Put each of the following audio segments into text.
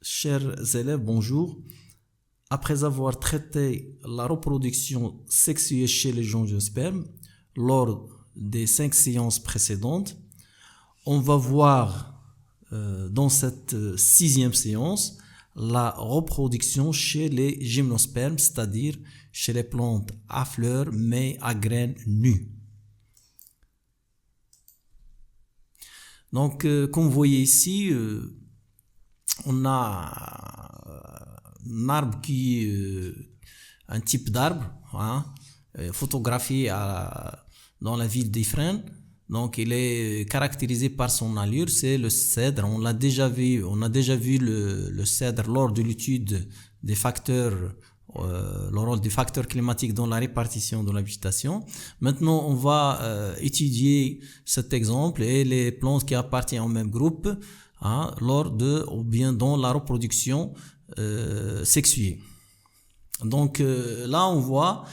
Chers élèves, bonjour. Après avoir traité la reproduction sexuée chez les angiospermes lors des 5 séances précédentes, on va voir dans cette 6e séance la reproduction chez les gymnospermes, c'est-à-dire chez les plantes à fleurs mais à graines nues. Donc, comme vous voyez ici, on a un arbre un type d'arbre, hein, photographié dans la ville d'Ifrane. Donc, il est caractérisé par son allure, c'est le cèdre. On a déjà vu le cèdre lors de l'étude des facteurs, le rôle des facteurs climatiques dans la répartition de la végétation. Maintenant, on va étudier cet exemple et les plantes qui appartiennent au même groupe, hein, ou bien dans la reproduction sexuée. Donc là, on voit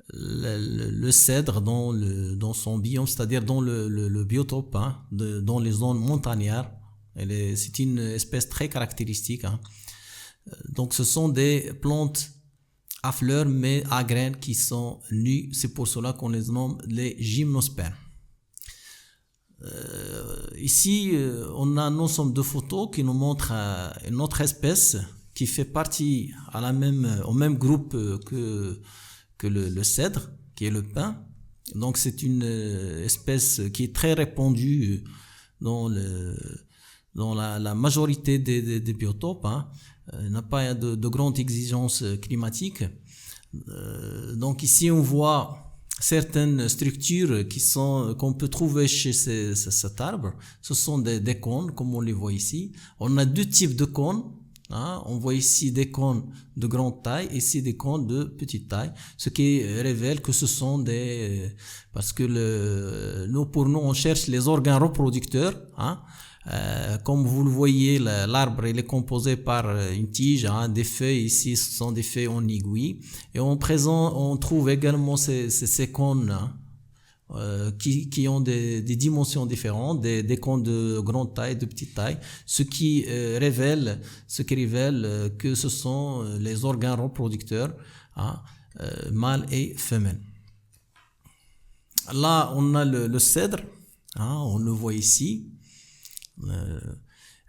le cèdre dans son biome, c'est-à-dire dans le biotope, hein, dans les zones montagnardes. C'est une espèce très caractéristique, hein. Donc ce sont des plantes à fleurs mais à graines qui sont nues. C'est pour cela qu'on les nomme les gymnospermes. Ici, on a un ensemble de photos qui nous montrent une autre espèce qui fait partie au même groupe que le cèdre, qui est le pin. Donc c'est une espèce qui est très répandue dans la majorité des biotopes, hein. N'a pas de grandes exigences climatiques. Donc ici on voit certaines structures qu'on peut trouver chez cet arbre. Ce sont des cônes, comme on les voit ici. On a deux types de cônes, hein. On voit ici des cônes de grande taille, ici des cônes de petite taille, ce qui révèle que ce sont parce que pour nous on cherche les organes reproducteurs, hein. Comme vous le voyez, l'arbre il est composé par une tige, hein, des feuilles. Ici ce sont des feuilles en aiguille, et on trouve également ces cônes, hein, qui ont des dimensions différentes, des cônes de grande taille, de petite taille, ce qui révèle que ce sont les organes reproducteurs, hein, mâles et femelles. Là on a le cèdre, hein, on le voit ici.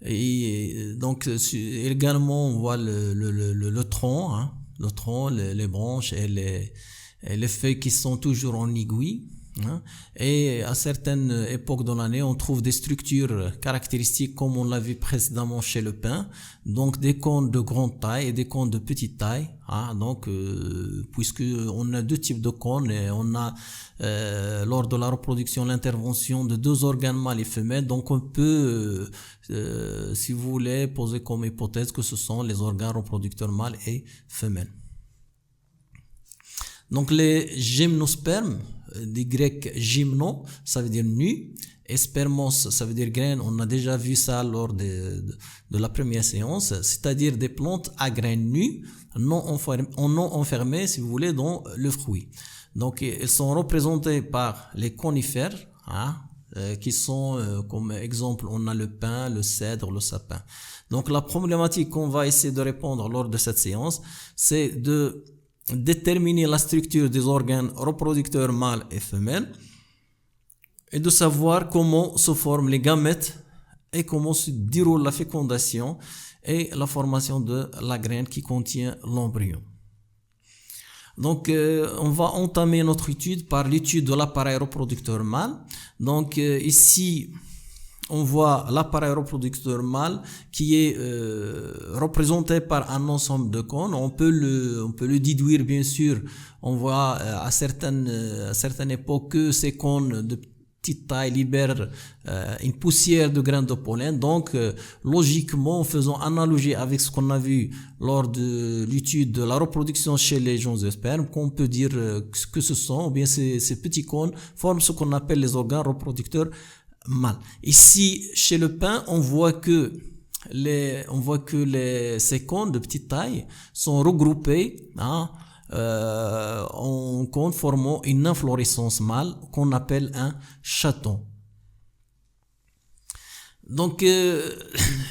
Et donc également on voit le tronc, hein, le tronc, les branches et les feuilles qui sont toujours en aiguille, hein. Et à certaines époques de l'année on trouve des structures caractéristiques comme on l'a vu précédemment chez le pin, donc des cônes de grande taille et des cônes de petite taille, hein. Donc puisque on a deux types de cônes et on a lors de la reproduction l'intervention de deux organes mâles et femelles, donc on peut si vous voulez poser comme hypothèse que ce sont les organes reproducteurs mâles et femelles. Donc les gymnospermes, des grecs gymno, ça veut dire nu, et spermos, ça veut dire graine. On a déjà vu ça lors de la première séance, c'est-à-dire des plantes à graines nues, non enfermées, si vous voulez, dans le fruit. Donc elles sont représentées par les conifères, hein, qui sont comme exemple, on a le pin, le cèdre, le sapin. Donc la problématique qu'on va essayer de répondre lors de cette séance, c'est de déterminer la structure des organes reproducteurs mâles et femelles et de savoir comment se forment les gamètes et comment se déroule la fécondation et la formation de la graine qui contient l'embryon. Donc on va entamer notre étude par l'étude de l'appareil reproducteur mâle. Donc ici on voit l'appareil reproducteur mâle qui est représenté par un ensemble de cônes. On peut le déduire, bien sûr. On voit à certaines époques que ces cônes de petite taille libèrent une poussière de graines de pollen. Donc logiquement, en faisant analogie avec ce qu'on a vu lors de l'étude de la reproduction chez les gymnospermes, qu'on peut dire que ce sont, ou bien ces petits cônes forment ce qu'on appelle les organes reproducteurs mâles. Ici, chez le pin, on voit que ces cônes de petite taille sont regroupés, hein, en cônes formant une inflorescence mâle qu'on appelle un chaton. Donc,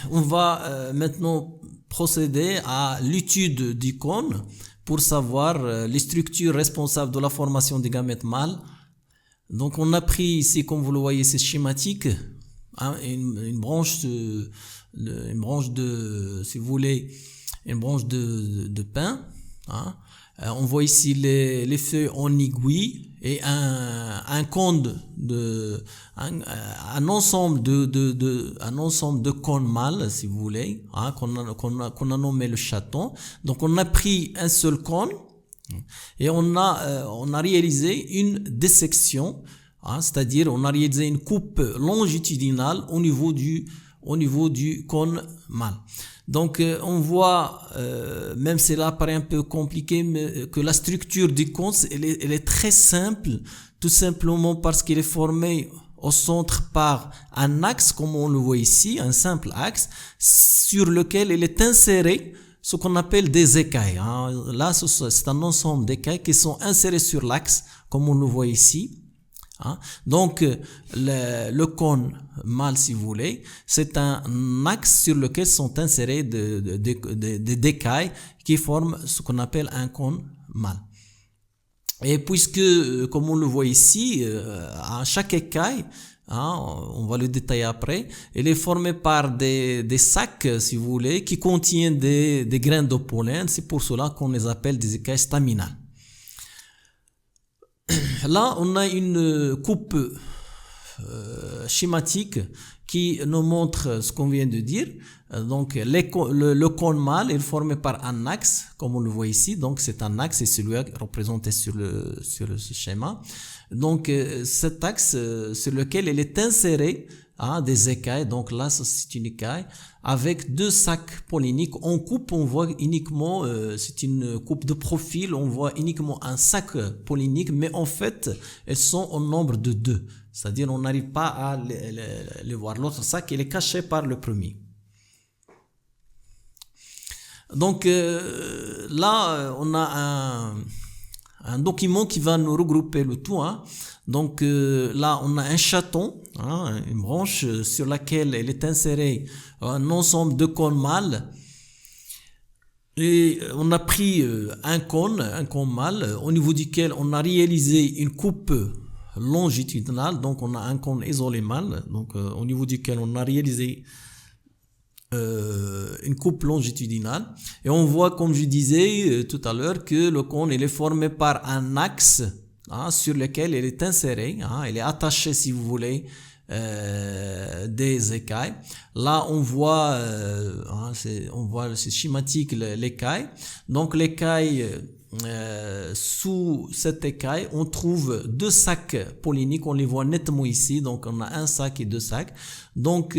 on va maintenant procéder à l'étude du cône pour savoir les structures responsables de la formation des gamètes mâles. Donc, on a pris ici, comme vous le voyez, c'est schématique, hein, une branche de, si vous voulez, une branche de pin. Hein. On voit ici les feuilles en aiguille et un cône un ensemble de cônes mâles, si vous voulez, hein, qu'on a nommé le chaton. Donc on a pris un seul cône et on a réalisé une dissection, hein, c'est-à-dire on a réalisé une coupe longitudinale au niveau du cône mâle. Donc on voit, même si cela paraît un peu compliqué, mais que la structure du cône, elle est très simple, tout simplement parce qu'elle est formée au centre par un axe, comme on le voit ici, un simple axe, sur lequel elle est insérée ce qu'on appelle des écailles. Hein. Là, c'est un ensemble d'écailles qui sont insérées sur l'axe, comme on le voit ici. Hein. Donc, le cône mâle, si vous voulez, c'est un axe sur lequel sont insérées des écailles qui forment ce qu'on appelle un cône mâle. Et puisque, comme on le voit ici, à chaque écaille, hein, on va le détailler après, elle est formée par des sacs, si vous voulez, qui contiennent des grains de pollen. C'est pour cela qu'on les appelle des écailles staminales. Là, on a une coupe schématique qui nous montre ce qu'on vient de dire. Donc, le cône mâle est formé par un axe, comme on le voit ici. Donc, c'est un axe et celui représenté sur ce schéma. Donc, cet axe sur lequel il est inséré, hein, des écailles. Donc là, c'est une écaille avec deux sacs polliniques. En coupe, on voit uniquement, c'est une coupe de profil, on voit uniquement un sac pollinique, mais en fait, elles sont au nombre de deux. C'est-à-dire, on n'arrive pas à les voir. L'autre sac, il est caché par le premier. Donc là, on a un document qui va nous regrouper le tout. Hein. Donc là, on a un chaton, hein, une branche sur laquelle elle est insérée un ensemble de cônes mâles. Et on a pris un cône mâle, au niveau duquel on a réalisé une coupe longitudinale. Donc on a un cône isolé mâle, donc au niveau duquel on a réalisé une coupe longitudinale, et on voit, comme je disais tout à l'heure, que le cône il est formé par un axe, hein, sur lequel il est inséré, hein, il est attaché, si vous voulez, des écailles. Là on voit, hein, c'est schématique l'écaille. Donc l'écaille, sous cette écaille, on trouve deux sacs polliniques, on les voit nettement ici. Donc on a un sac et deux sacs. Donc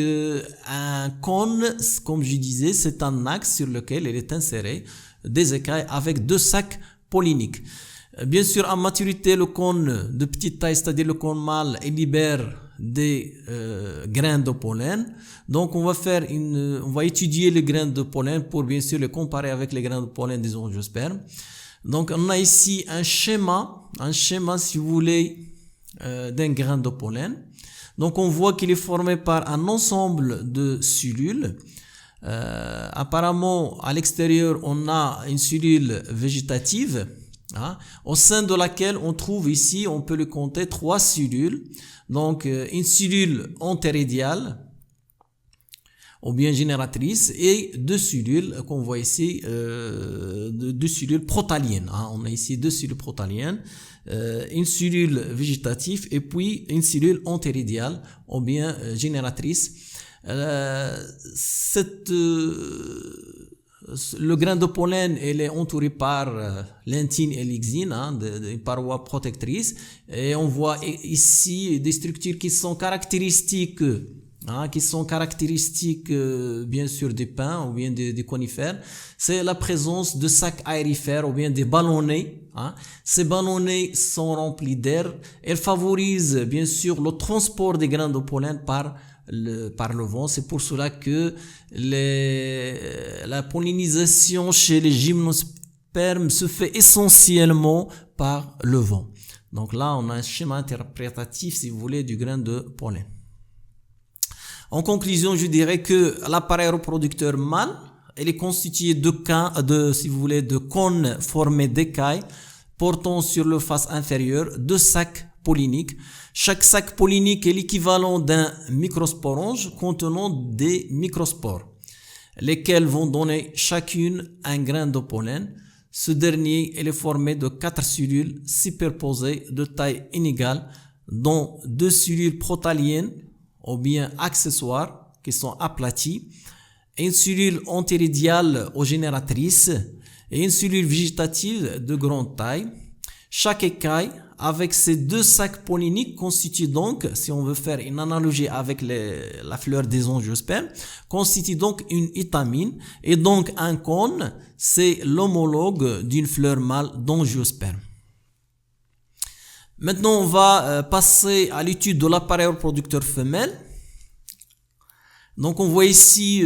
un cône, comme je disais, c'est un axe sur lequel il est inséré des écailles avec deux sacs polliniques. Bien sûr, à maturité, le cône de petite taille, c'est-à-dire le cône mâle, il libère des grains de pollen. Donc on va étudier les grains de pollen pour bien sûr les comparer avec les grains de pollen des angiospermes. Donc on a ici un schéma si vous voulez, d'un grain de pollen. Donc on voit qu'il est formé par un ensemble de cellules. Apparemment, à l'extérieur, on a une cellule végétative, hein, au sein de laquelle on trouve ici, on peut le compter, 3 cellules. Donc une cellule antéridiale ou bien génératrice, et 2 cellules qu'on voit ici, 2 cellules protaliennes. Hein. On a ici 2 cellules protaliennes, une cellule végétative et puis une cellule antéridiale ou bien génératrice. Le grain de pollen, il est entouré par l'intine et l'exine, hein, des parois protectrices, et on voit ici des structures qui sont caractéristiques, hein, bien sûr des pins ou bien des conifères. C'est la présence de sacs aérifères ou bien des ballonnets. Hein. Ces ballonnets sont remplis d'air. Elles favorisent bien sûr le transport des grains de pollen par le vent. C'est pour cela que la pollinisation chez les gymnospermes se fait essentiellement par le vent. Donc là, on a un schéma interprétatif, si vous voulez, du grain de pollen. En conclusion, je dirais que l'appareil reproducteur mâle, elle est constituée si vous voulez, de cônes formés d'écailles portant sur leur face inférieure 2 sacs polliniques. Chaque sac pollinique est l'équivalent d'un microsporange contenant des microspores, lesquels vont donner chacune un grain de pollen. Ce dernier est formé de 4 cellules superposées de taille inégale, dont 2 cellules protaliennes ou bien accessoires qui sont aplaties, une cellule anthéridiale ou génératrice et une cellule végétative de grande taille. Chaque écaille avec ces 2 sacs polliniques constitue donc, si on veut faire une analogie avec la fleur des angiospermes, constitue donc une étamine, et donc un cône, c'est l'homologue d'une fleur mâle d'angiosperme. Maintenant, on va passer à l'étude de l'appareil reproducteur femelle. Donc on voit ici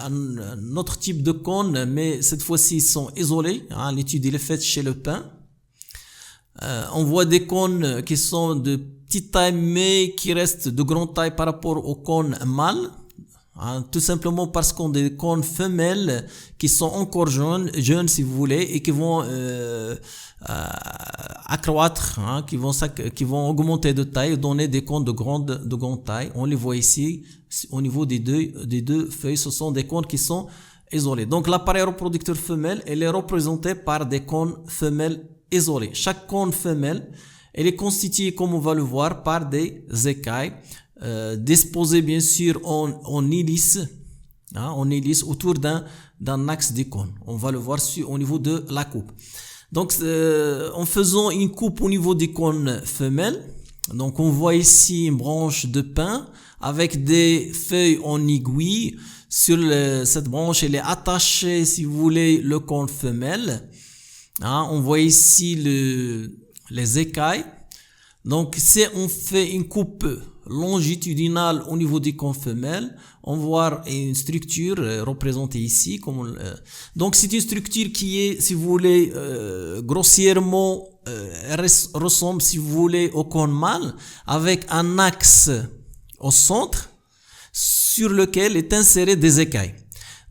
un autre type de cône, mais cette fois-ci ils sont isolés. L'étude est faite chez le pin. On voit des cônes qui sont de petite taille mais qui restent de grande taille par rapport aux cônes mâles. Tout simplement parce qu'on a des cônes femelles qui sont encore jeunes si vous voulez, et qui vont accroître, qui vont augmenter de taille et donner des cônes de grande taille. On les voit ici au niveau des deux feuilles. Ce sont des cônes qui sont isolés. Donc l'appareil reproducteur femelle, elle est représentée par des cônes femelles isolés. Chaque cône femelle, elle est constituée, comme on va le voir, par des écailles disposées bien sûr en hélice, autour d'un axe des cônes. On va le voir au niveau de la coupe. Donc en faisant une coupe au niveau des cônes femelles, donc on voit ici une branche de pin avec des feuilles en aiguille. Sur cette branche, elle est attachée, si vous voulez, le cône femelle. On voit ici les écailles. Donc si on fait une coupe longitudinale au niveau des cônes femelles, on voit une structure représentée ici. Donc c'est une structure qui est, si vous voulez, grossièrement ressemble, si vous voulez, au cône mâle, avec un axe au centre sur lequel est inséré des écailles.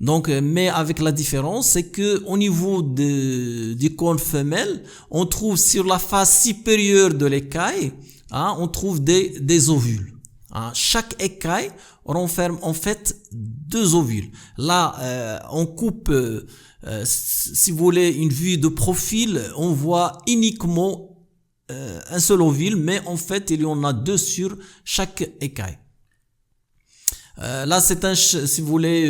Donc, mais avec la différence, c'est que au niveau du cône femelle, on trouve sur la face supérieure de l'écaille, on trouve des ovules. Chaque écaille renferme en fait 2 ovules. Là, on coupe, si vous voulez, une vue de profil, on voit uniquement un seul ovule, mais en fait, il y en a 2 sur chaque écaille. Là, si vous voulez,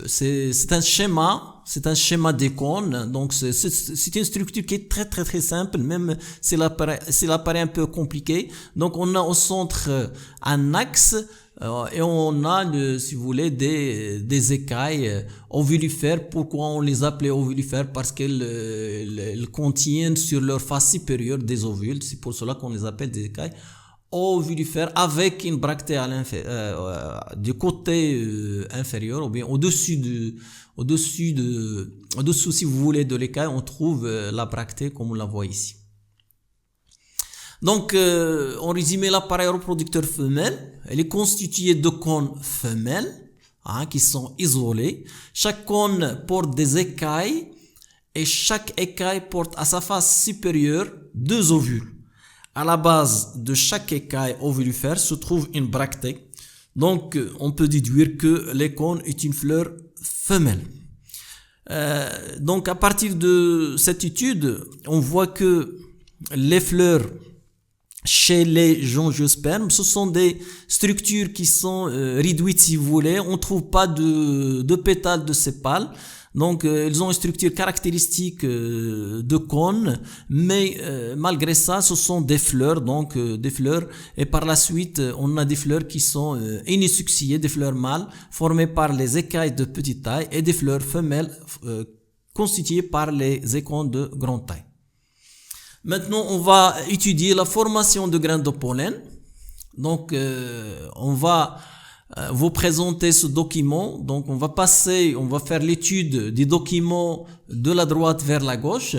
c'est un schéma des cônes. Donc, c'est une structure qui est très très très simple, même si elle paraît un peu compliqué. Donc, on a au centre un axe et on a, si vous voulez, des écailles ovulifères. Pourquoi on les appelait ovulifères? Parce qu'elles contiennent sur leur face supérieure des ovules. C'est pour cela qu'on les appelle des écailles ovulifères, avec une bractée du côté inférieur, ou bien au-dessous, si vous voulez, de l'écaille, on trouve la bractée comme on la voit ici. Donc, en résumé, l'appareil reproducteur femelle, elle est constituée de cônes femelles, qui sont isolés. Chaque cône porte des écailles et chaque écaille porte à sa face supérieure 2 ovules. À la base de chaque écaille ovulifère se trouve une bractée. Donc, on peut déduire que les cônes est une fleur femelle. Donc, à partir de cette étude, on voit que les fleurs chez les angiospermes, ce sont des structures qui sont réduites, si vous voulez. On ne trouve pas de pétales de sépales. Donc, ils ont une structure caractéristique de cône, mais malgré ça, ce sont des fleurs, donc des fleurs. Et par la suite, on a des fleurs qui sont unisuccillées, des fleurs mâles, formées par les écailles de petite taille, et des fleurs femelles constituées par les écailles de grande taille. Maintenant, on va étudier la formation de grains de pollen. Donc, on va vous présenter ce document. Donc, on va faire l'étude des documents de la droite vers la gauche.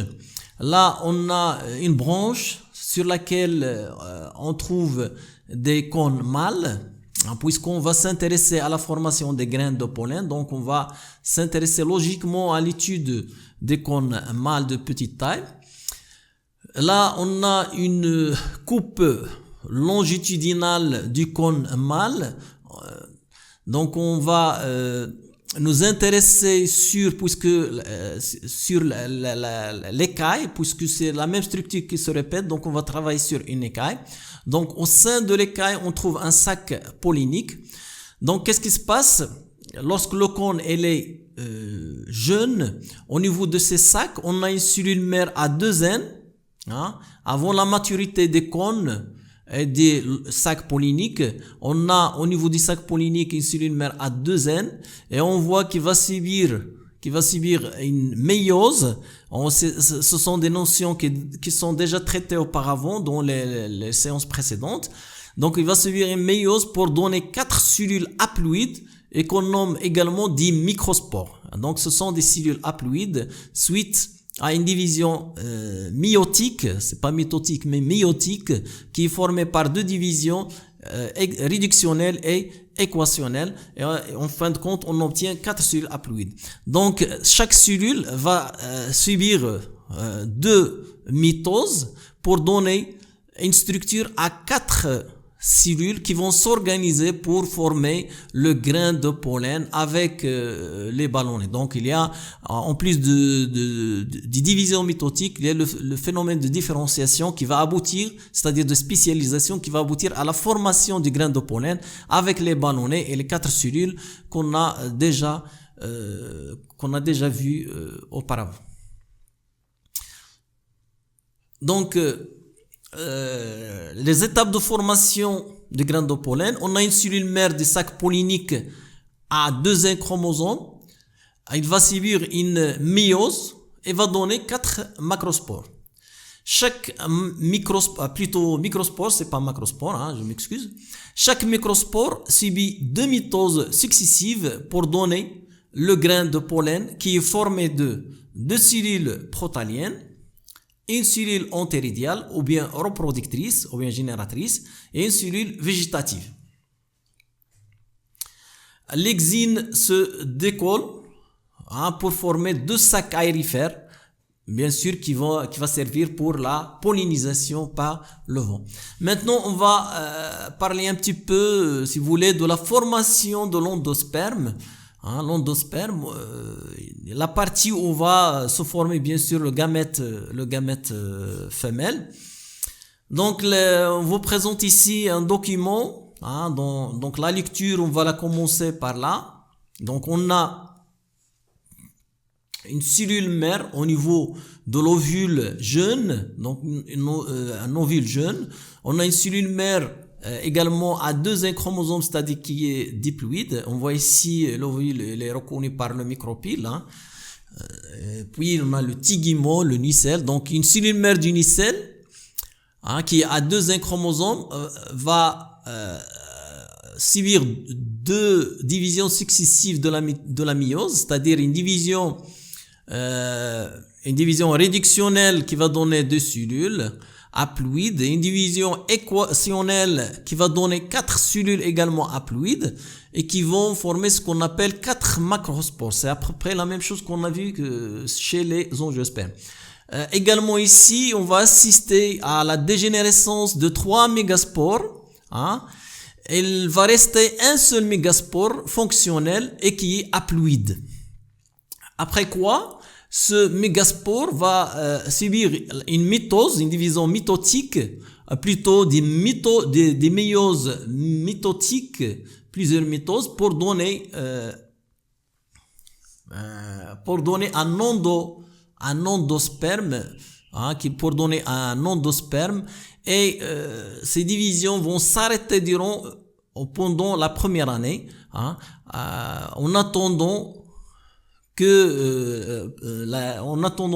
Là, on a une branche sur laquelle on trouve des cônes mâles. Puisqu'on va s'intéresser à la formation des graines de pollen, donc on va s'intéresser logiquement à l'étude des cônes mâles de petite taille. Là, on a une coupe longitudinale du cône mâle. Donc on va nous intéresser sur l'écaille, puisque c'est la même structure qui se répète, donc on va travailler sur une écaille. Donc au sein de l'écaille, on trouve un sac pollinique. Donc qu'est-ce qui se passe? Lorsque le cône est jeune, au niveau de ces sacs, on a une cellule mère à 2 N. Avant la maturité des cônes et des sacs polliniques, on a au niveau du sac pollinique une cellule mère à 2 N et on voit qu'il va subir une méiose. Ce sont des notions qui sont déjà traitées auparavant dans les séances précédentes. Donc il va subir une méiose pour donner 4 cellules haploïdes et qu'on nomme également des microspores. Donc ce sont des cellules haploïdes suite à une division méiotique, c'est pas mitotique mais méiotique, qui est formée par 2 divisions réductionnelles et équationnelles, et en fin de compte on obtient 4 cellules haploïdes. Donc chaque cellule va subir 2 mitoses pour donner une structure à 4 cellules qui vont s'organiser pour former le grain de pollen avec les ballonnets. Donc il y a, en plus de division mitotique, il y a le phénomène de différenciation qui va aboutir, c'est-à-dire de spécialisation, qui va aboutir à la formation du grain de pollen avec les ballonnets et les 4 cellules qu'on a déjà vu auparavant. Donc les étapes de formation du grain de pollen, on a une cellule mère du sac pollinique à 2 N chromosomes. Il va subir une méiose et va donner 4 macrospores. Chaque microspore, c'est pas macrospore, je m'excuse. Chaque microspore subit 2 mitoses successives pour donner le grain de pollen qui est formé de 2 cellules protaliennes, une cellule entéridiale ou bien reproductrice ou bien génératrice et une cellule végétative. L'exine se décolle pour former 2 sacs aérifères, bien sûr qui va servir pour la pollinisation par le vent. Maintenant on va parler un petit peu, si vous voulez, de la formation de l'endosperme. L'endosperme, la partie où va se former bien sûr le gamète femelle. Donc on vous présente ici un document, donc la lecture on va la commencer par là. Donc on a une cellule mère au niveau de l'ovule jeune, donc un ovule jeune. On a une cellule mère également à 2 N chromosomes, c'est-à-dire qui est diploïde. On voit ici l'ovule, il est reconnu par le micropyle. Puis on a le tigimon, le nucelle. Donc une cellule mère du nucelle qui est à 2 N chromosomes va subir 2 divisions successives de la méiose, c'est-à-dire une division réductionnelle qui va donner 2 cellules haploïdes et une division équationnelle qui va donner 4 cellules également haploïdes et qui vont former ce qu'on appelle 4 macrospores. C'est à peu près la même chose qu'on a vu que chez les angiospermes. Également ici, on va assister à la dégénérescence de 3 mégaspores. Il va rester un seul mégaspore fonctionnel et qui est haploïde. Après quoi, ce mégaspore va subir une mitose, une division mitotique, plutôt des méioses mitotiques, plusieurs mitoses, pour donner un endosperme, pour donner un endosperme, et ces divisions vont s'arrêter pendant la première année, en attendant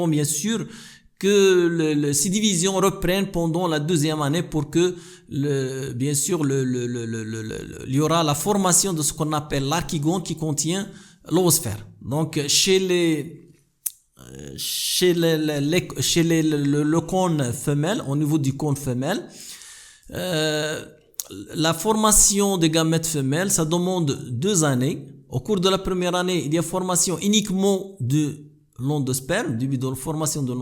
bien sûr que ces divisions reprennent pendant la 2e année pour que bien sûr il y aura la formation de ce qu'on appelle l'archigone qui contient l'oosphère. Donc chez le cône femelle, au niveau du cône femelle, la formation des gamètes femelles, ça demande 2 années. Au cours de la première année, il y a formation uniquement de l'onde de sperme, début de formation de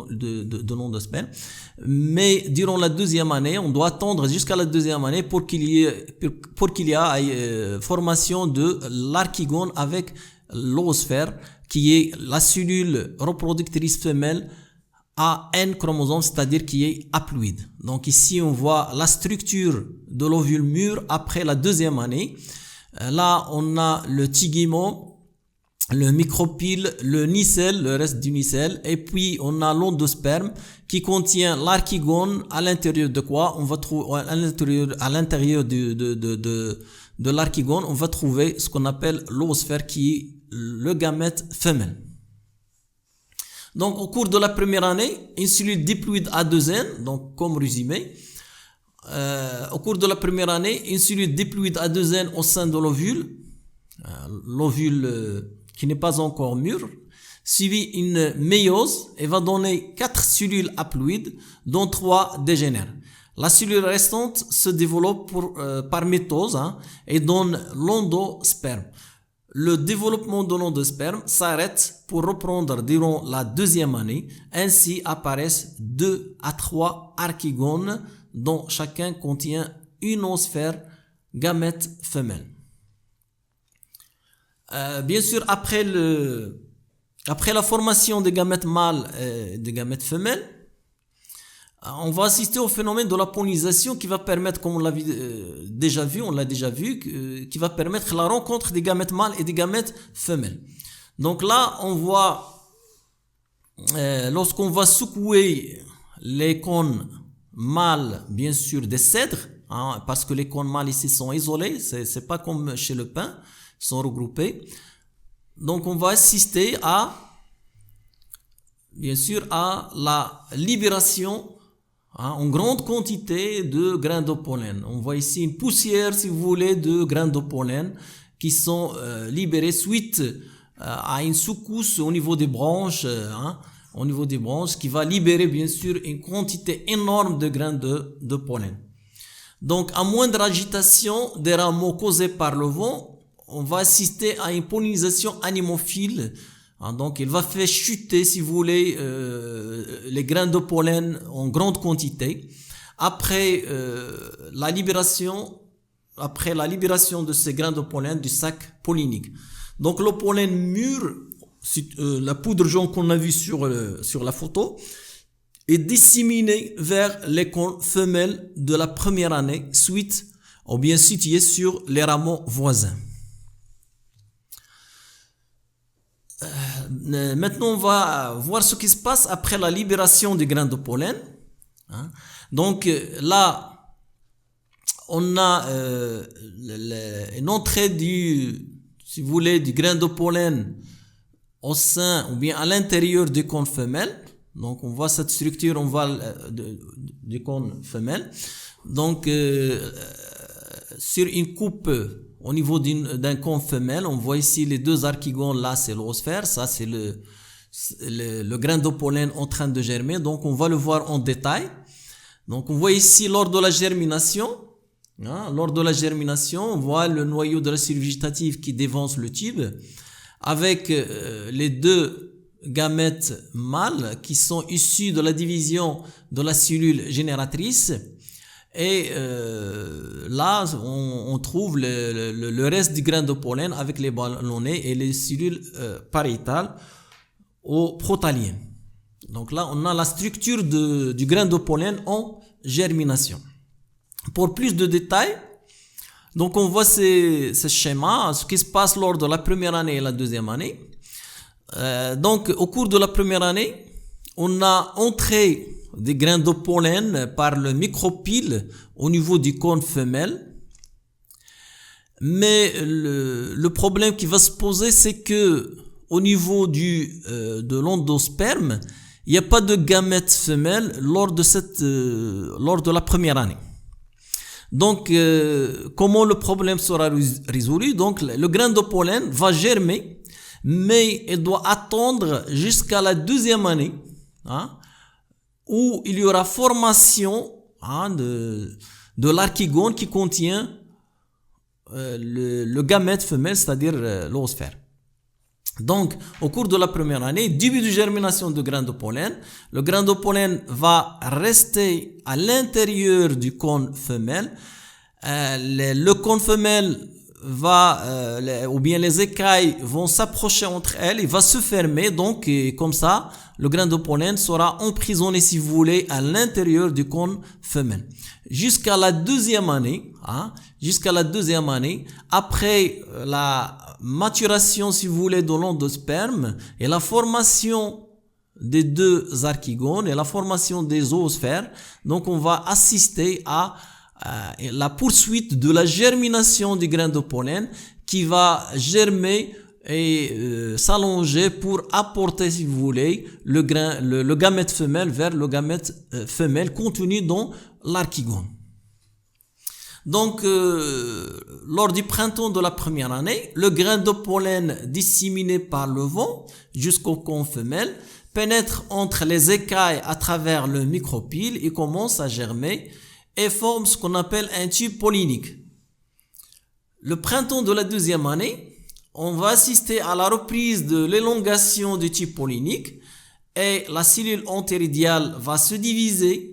l'onde de sperme. Mais durant la deuxième année, on doit attendre jusqu'à la deuxième année pour qu'il y ait formation de l'archigone avec l'oosphère, qui est la cellule reproductrice femelle à N chromosomes, c'est-à-dire qui est haploïde. Donc ici, on voit la structure de l'ovule mûr après la deuxième année. Là, on a le tigimon, le micropyle, le nicelle, le reste du nicelle, et puis on a l'onde de sperme qui contient l'archigone. À l'intérieur de quoi on va trouver à l'intérieur de l'archigone, on va trouver ce qu'on appelle l'oosphère, qui est le gamète femelle. Donc au cours de la première année, une cellule diploïde A2N, donc comme résumé. Au cours de la première année, une cellule diploïde A2N au sein de l'ovule, qui n'est pas encore mûr, suivi une méiose et va donner 4 cellules haploïdes, dont 3 dégénèrent. La cellule restante se développe par mitose et donne l'endosperme. Le développement de l'endosperme s'arrête pour reprendre durant la deuxième année. Ainsi apparaissent 2 à 3 archigones dont chacun contient une oosphère gamète femelle. Bien sûr, après la formation des gamètes mâles et des gamètes femelles, on va assister au phénomène de la pollinisation qui va permettre, comme on l'a déjà vu, qui va permettre la rencontre des gamètes mâles et des gamètes femelles. Donc là, on voit, lorsqu'on va secouer les cônes mâles, bien sûr, des cèdres, parce que les cônes mâles ici sont isolés, c'est pas comme chez le pin, ils sont regroupés. Donc on va assister bien sûr, à la libération en grande quantité de grains de pollen. On voit ici une poussière, si vous voulez, de grains de pollen qui sont libérés suite à une secousse au niveau des branches, qui va libérer bien sûr une quantité énorme de grains de pollen. Donc à moindre agitation des rameaux causés par le vent, on va assister à une pollinisation anémophile. Donc il va faire chuter, si vous voulez, les grains de pollen en grande quantité. Après la libération de ces grains de pollen du sac pollinique. Donc le pollen mûr, la poudre jaune qu'on a vue sur la photo, est disséminé vers les cônes femelles de la première année, ou bien situé sur les rameaux voisins. Maintenant, on va voir ce qui se passe après la libération des grains de pollen. Donc là, on a une entrée si vous voulez, du grain de pollen au sein ou bien à l'intérieur du cône femelle. Donc on voit cette structure, on voit du cône femelle. Donc sur une coupe au niveau d'un cône femelle, on voit ici les 2 archigones. Là c'est l'oosphère, ça c'est le grain de pollen en train de germer. Donc on va le voir en détail. Donc on voit ici lors de la germination, on voit le noyau de la cellule végétative qui dévance le tube avec les 2 gamètes mâles qui sont issus de la division de la cellule génératrice. Et là, on trouve le reste du grain de pollen avec les ballonnets et les cellules pariétales au protalien. Donc là, on a la structure du grain de pollen en germination. Pour plus de détails, donc on voit ce schéma, ce qui se passe lors de la première année et la deuxième année. Donc au cours de la première année, on a entré des grains de pollen par le micropyle au niveau du cône femelle. Mais le problème qui va se poser, c'est que au niveau de l'endosperme, il n'y a pas de gamètes femelles lors de la première année. Donc, comment le problème sera résolu? Donc, le grain de pollen va germer, mais il doit attendre jusqu'à la deuxième année, où il y aura formation de l'archigone qui contient le gamète femelle, c'est-à-dire l'oosphère. Donc, au cours de la première année, début de germination de grains de pollen, le grain de pollen va rester à l'intérieur du cône femelle. Le cône femelle ou bien les écailles vont s'approcher entre elles, il va se fermer, donc comme ça, le grain de pollen sera emprisonné, si vous voulez, à l'intérieur du cône femelle. Jusqu'à la deuxième année, après la maturation, si vous voulez, de l'endosperme et la formation des deux archigones et la formation des oosphères, donc on va assister à la poursuite de la germination du grain de pollen qui va germer et s'allonger pour apporter, si vous voulez, le gamète femelle vers le gamète femelle contenu dans l'archigone. Donc, lors du printemps de la première année, le grain de pollen disséminé par le vent jusqu'au cône femelle pénètre entre les écailles à travers le micropyle et commence à germer et forme ce qu'on appelle un tube pollinique. Le printemps de la deuxième année, on va assister à la reprise de l'élongation du tube pollinique et la cellule entéridiale va se diviser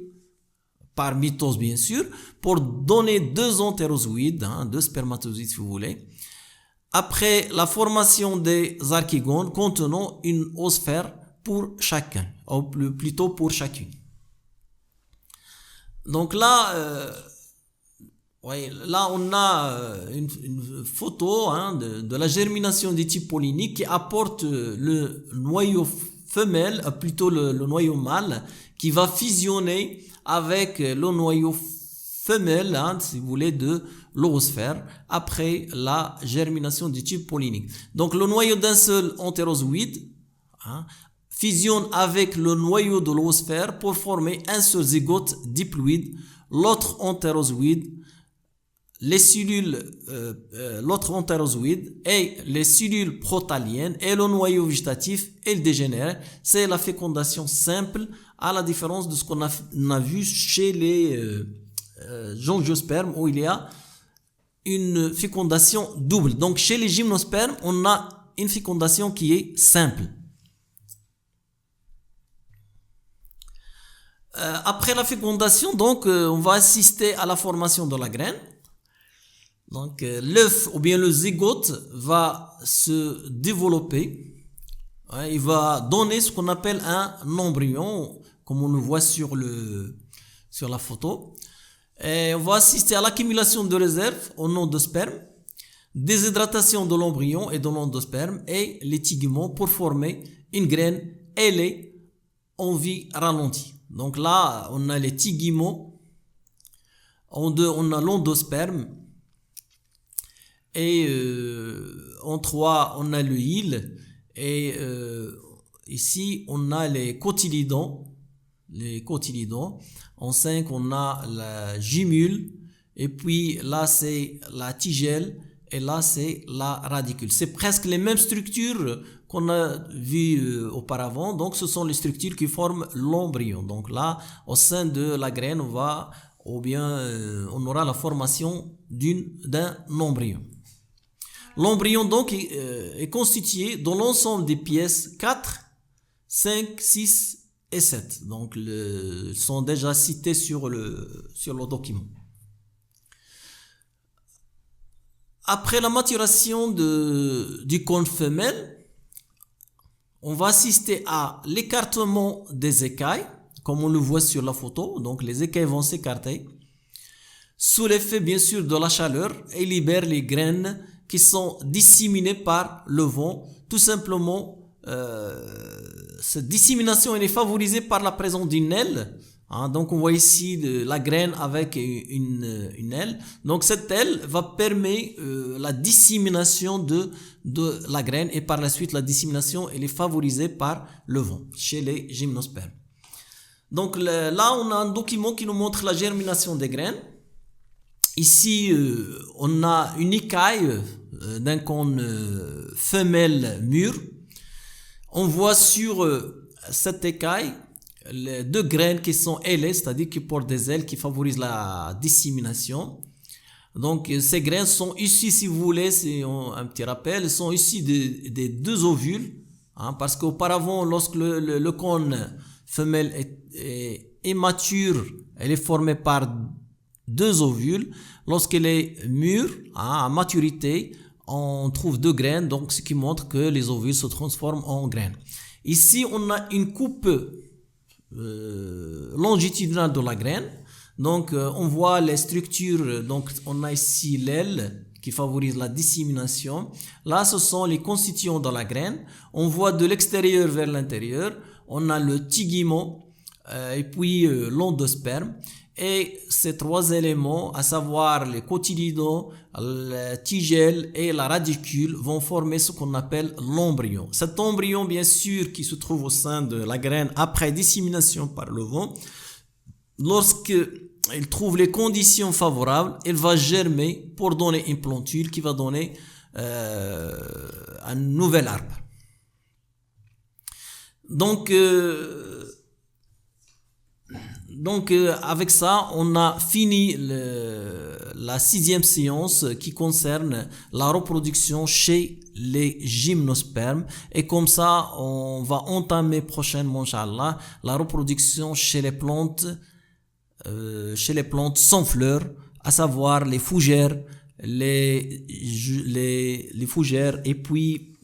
par mitose bien sûr, pour donner deux entérozoïdes, deux spermatozoïdes si vous voulez, après la formation des archigones contenant une oosphère pour chacun, ou plutôt pour chacune. Donc là, on a une photo de la germination des types polliniques qui apporte le noyau femelle, plutôt le noyau mâle, qui va fusionner avec le noyau femelle, si vous voulez, de l'oosphère après la germination du tube pollinique. Donc le noyau d'un seul entérozoïde fusionne avec le noyau de l'oosphère pour former un seul zygote diploïde. L'autre entérozoïde, l'autre entérozoïde et les cellules protaliennes et le noyau végétatif et le dégénère. C'est la fécondation simple, à la différence de ce qu'on a vu chez les angiospermes où il y a une fécondation double. Donc chez les gymnospermes, on a une fécondation qui est simple. Après la fécondation, donc on va assister à la formation de la graine. Donc l'œuf ou bien le zygote va se développer. Il va donner ce qu'on appelle un embryon, comme on le voit sur la photo. Et on va assister à l'accumulation de réserves au endosperme, déshydratation de l'embryon et de l'endosperme et l'étigement pour former une graine ailée en vie ralentie. Donc là, on a les tigiments, on a l'endosperme et en 3, on a le hile et ici, on a les cotylédons. En 5, on a la gimule. Et puis là, c'est la tigelle. Et là, c'est la radicule. C'est presque les mêmes structures qu'on a vues auparavant. Donc, ce sont les structures qui forment l'embryon. Donc là, au sein de la graine, on aura la formation d'un embryon. L'embryon, donc, est constitué de l'ensemble des pièces 4, 5, 6 et 7. Donc, sont déjà cités sur le document. Après la maturation du cône femelle, on va assister à l'écartement des écailles, comme on le voit sur la photo. Donc, les écailles vont s'écarter sous l'effet, bien sûr, de la chaleur et libèrent les graines qui sont disséminées par le vent. Tout simplement, cette dissémination elle est favorisée par la présence d'une aile. Donc on voit ici la graine avec une aile. Donc cette aile va permettre la dissémination de la graine et par la suite la dissémination elle est favorisée par le vent chez les gymnospermes. Donc là on a un document qui nous montre la germination des graines. Ici on a une écaille d'un cône femelle mûr. On voit sur cette écaille les deux graines qui sont ailées, c'est-à-dire qui portent des ailes qui favorisent la dissémination. Donc ces graines sont issues, si vous voulez, c'est un petit rappel, sont issues des deux ovules, hein, parce qu'auparavant, lorsque le cône femelle est mature, elle est formée par deux ovules. Lorsqu'elle est mûre, hein, à maturité, on trouve deux graines, donc ce qui montre que les ovules se transforment en graines. Ici, on a une coupe longitudinale de la graine. Donc, on voit les structures. Donc, on a ici l'aile qui favorise la dissémination. Là, ce sont les constituants de la graine. On voit de l'extérieur vers l'intérieur. On a le tigiment et puis l'endosperme. Et ces trois éléments, à savoir les cotylédons, le tigelle et la radicule, vont former ce qu'on appelle l'embryon. Cet embryon, bien sûr, qui se trouve au sein de la graine après dissémination par le vent, lorsqu'il trouve les conditions favorables, il va germer pour donner une plantule qui va donner un nouvel arbre. Donc, avec ça, on a fini la 6e séance qui concerne la reproduction chez les gymnospermes. Et comme ça, on va entamer prochainement, Inch'Allah, la reproduction chez les plantes sans fleurs, à savoir les fougères, les fougères et puis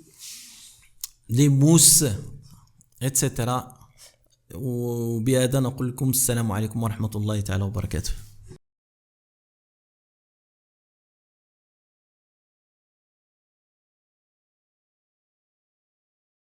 les mousses, etc. وبهذا نقول لكم السلام عليكم ورحمة الله تعالى وبركاته.